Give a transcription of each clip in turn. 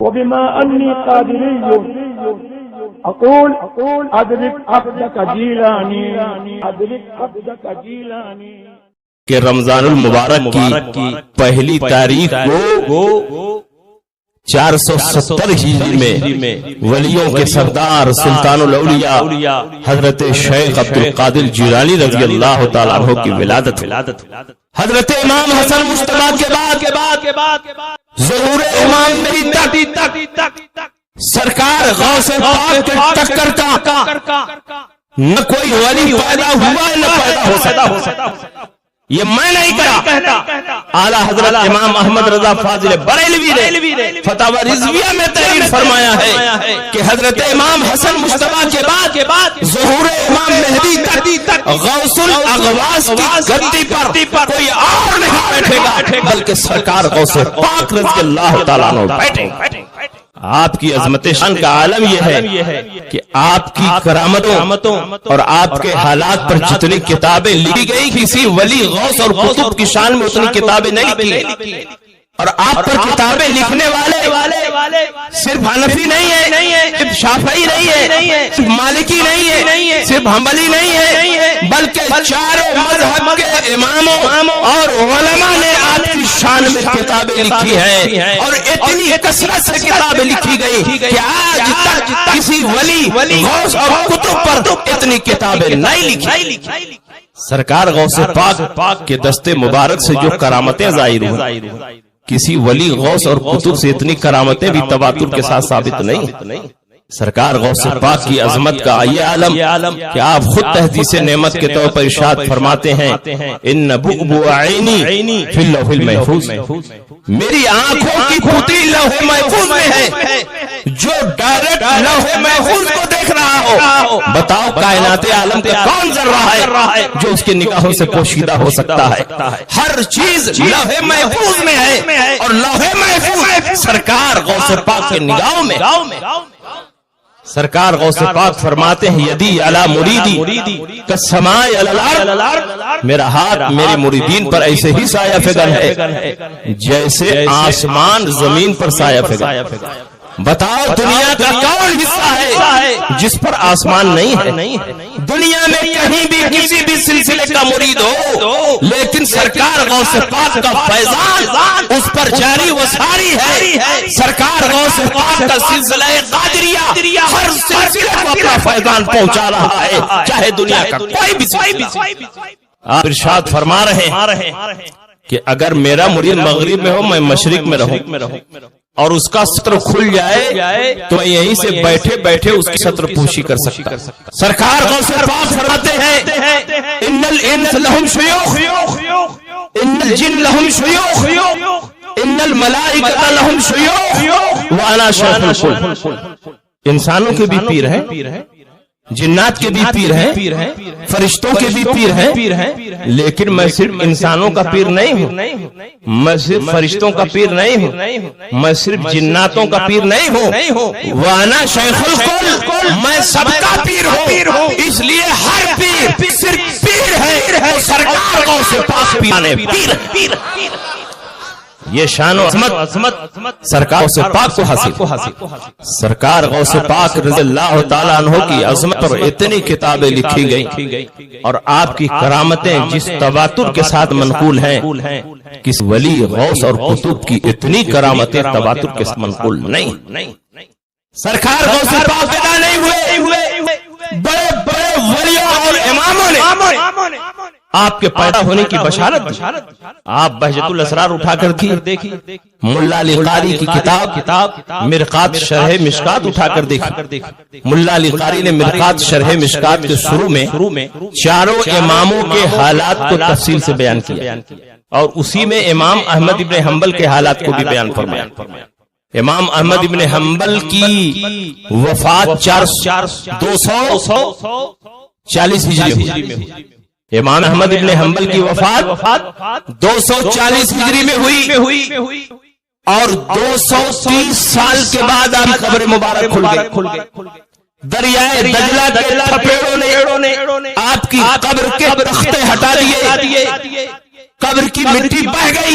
وبما أني قادري أقول أدرك عبدك جيلاني أدرك عبدك جيلاني کہ رمضان المبارک کی پہلی تاریخ کو 470 ہجری میں ولیوں کے سردار سلطان الاولیاء حضرت شیخ عبد القادر جیلانی رضی اللہ تعالیٰ عنہ کی ولادت حضرت امام حسن مصطفیٰ کے بعد ظہور امام مہدی تک سرکار غوث پاک کے ٹکر کا نہ کوئی ولی پیدا ہوا نہ پیدا ہو سکتا۔ یہ میں نہیں کہتا، اعلیٰ حضرت امام احمد رضا فاضل بریلوی نے فتاوی رضویہ میں تحریر فرمایا ہے کہ حضرت امام حسن مصطفیٰ کے بعد ظہور امام مہدی تک غوث الاغواث کی گدی پر کوئی اور نہیں بیٹھے گا بلکہ سرکار غوث پاک رضی اللہ تعالیٰ عنہ بیٹھیں گے۔ آپ کی عظمت شان کا عالم یہ ہے کہ آپ کی کرامتوں اور آپ کے حالات پر جتنی کتابیں لکھی گئی کسی ولی غوث اور قطب کی شان میں اتنی کتابیں نہیں لکھی، اور آپ پر کتابیں لکھنے والے صرف حنفی نہیں ہے، صرف شافعی نہیں ہے، صرف مالکی نہیں ہے، صرف حنبلی نہیں ہے، بلکہ چاروں مذہب کے اماموں اور علماء نے آپ کی شان میں کتابیں لکھی ہیں، اور اتنی کثرت سے کتابیں لکھی گئی کہ آج تک کسی ولی غوث اور قطب پر اتنی کتابیں نہیں لکھی۔ سرکار غوث پاک کے دستے مبارک سے جو کرامتیں ظاہر ہوئی، کسی ولی غوث اور قطب سے اتنی کرامتیں بھی تواتر کے ساتھ ثابت نہیں۔ سرکار غوث پاک کی عظمت کا یہ عالم کہ آپ خود تحدیث نعمت کے طور پر ارشاد فرماتے ہیں ان بؤبؤ عینی فی اللوح المحفوظ، میری آنکھوں کی پوتی لوح محفوظ میں ہے، جو ڈائریکٹ لوح محفوظ کو دیکھ رہا ہو، بتاؤ کائنات عالم کا کون ذرہ ہے جو اس کے نگاہوں سے پوشیدہ ہو سکتا ہے؟ ہر چیز لوح محفوظ میں ہے، اور لوح محفوظ سرکار غوث پاک کے نگاہوں میں۔ سرکار غوث پاک فرماتے ہیں یدی علی مریدی کالسماء علی الارض، میرا ہاتھ میرے مریدین پر ایسے ہی سایہ فگن ہے جیسے آسمان زمین پر سایہ فگن۔ بتاؤ دنیا کا کون حصہ ہے جس پر آسمان نہیں ہے؟ دنیا میں کہیں بھی کسی بھی سلسلے کا مرید ہو، لیکن سرکار غوث پاک کا فیضان اس پر جاری و ساری ہے۔ سرکار غوث پاک کا سلسلہ قادریہ ہر سلسلے کو اپنا فیضان پہنچا رہا ہے، چاہے دنیا کا کوئی بھی سلسلہ۔ آپ ارشاد فرما رہے ہیں کہ اگر میرا مرید مغرب میں ہو میں مشرق میں رہوں اور اس کا ستر کھل جائے تو میں یہیں سے بیٹھے بیٹھے اس کی ستر پوشی کر سکتا۔ سرکار غوث پاک فرماتے ہیں ان الانس لہم شیوخ ان الجن لہم شیوخ ان الملائکۃ لہم شیوخ وانا شیخ الکل، انسانوں کے بھی پیر ہیں، جنات کے بھی پیر ہیں، فرشتوں کے بھی پیر ہیں، لیکن میں صرف انسانوں کا پیر نہیں ہوں، میں صرف فرشتوں کا پیر نہیں ہوں، میں صرف جناتوں کا پیر نہیں ہوں، وانا شیخ الکل، میں سب کا پیر ہوں۔ اس لیے ہر پیر صرف پیر ہے، سرکار غوث پاک پیر۔ یہ شان و عظمت سرکار غوث پاک کو حاصل۔ سرکار غوث پاک رضی اللہ تعالیٰ عنہ کی عظمت پر اتنی کتابیں لکھی گئیں، اور آپ کی کرامتیں جس تواتر کے ساتھ منقول ہیں، کس ولی غوث اور قطب کی اتنی کرامتیں تواتر کے ساتھ منقول نہیں۔ سرکار غوث پاک پیدا نہیں ہوئے، بڑے بڑے ولیوں اور اماموں نے آپ کے پیدا ہونے کی بشارت دی۔ آپ بہجت الاسرار اٹھا کر دیکھی، ملا علی قاری کی کتاب مرقات شرح مشکات اٹھا کر دیکھی۔ ملا علی قاری نے مرقات شرح مشکات کے شروع میں چاروں اماموں کے حالات کو تفصیل سے بیان کیا، اور اسی میں امام احمد ابن حنبل کے حالات کو بھی بیان فرمایا۔ امام احمد ابن حنبل کی وفات 240 ہجری میں ہوئی۔ امام احمد ابن حنبل کی وفات 240 ہجری میں ہوئی، اور 230 سال کے بعد آپ کی قبر مبارک کھل گئی۔ دریائے دجلہ کے تھپیڑوں نے آپ کی قبر کے تختے ہٹا دیے، قبر کی مٹی بہہ گئی،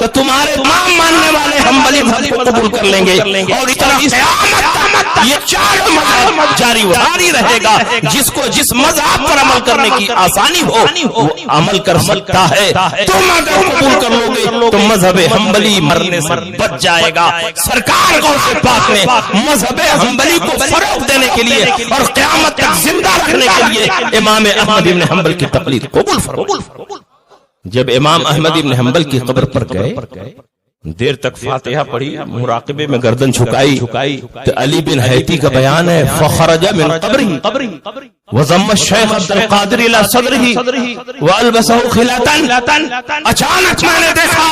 تو تمہارے تمام ماننے والے حنبلی مذہب کو قبول کر لیں گے، اور اس طرح قیامت تک یہ چاروں مذہب جاری رہے گا۔ جس کو جس مذہب پر عمل کرنے کی آسانی ہو وہ عمل کر سکتا ہے۔ تم اگر قبول کر لو گے تو مذہب حنبلی مرنے سے بچ جائے گا۔ سرکار غوث پاک نے مذہب حنبلی کو فروغ دینے کے لیے اور قیامت تک زندہ رکھنے کے لیے امام احمد ابن حنبل کی تقلید قبول فرمائی۔ جب امام احمد ابن حنبل کی قبر پر گئے، دیر تک فاتحہ پڑھی، مراقبے میں گردن جھکائی، تو علی بن حیتی کا بیان ہے فخرج من قبرہ وضم الشیخ عبد القادر الى صدرہ والبسہ خلاتن۔ اچانک میں نے دیکھا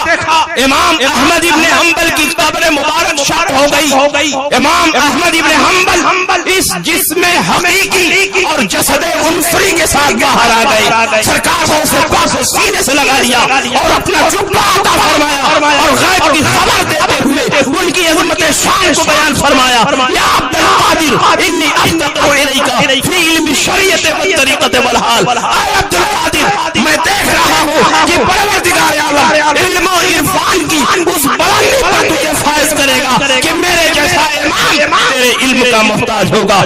امام احمد ابن حنبل کی قبر مبارک شق ہو گئی۔ امام احمد ابن حنبل اس جسم حقیقی اور جسد عنصری کے ساتھ باہر آ گئے۔ سرکار کو اسے پاس سینے سے لگا لیا اور اپنا جبہ عطا فرمایا اور غیب کی خبر دیتے ہوئے ان کی عظمت شان کو بیان فرمایا۔ یا عبد القادر انی افتقر الیک فی علم شریعت والطریقت والحال۔ اے عبد القادر میں دیکھ رہا ہوں کہ پروردگار عالم علم و عرفان کی اس بلندی پر تجھے فائز کرے گا کہ میرے جیسا امام تیرے علم کا محتاج ہوگا۔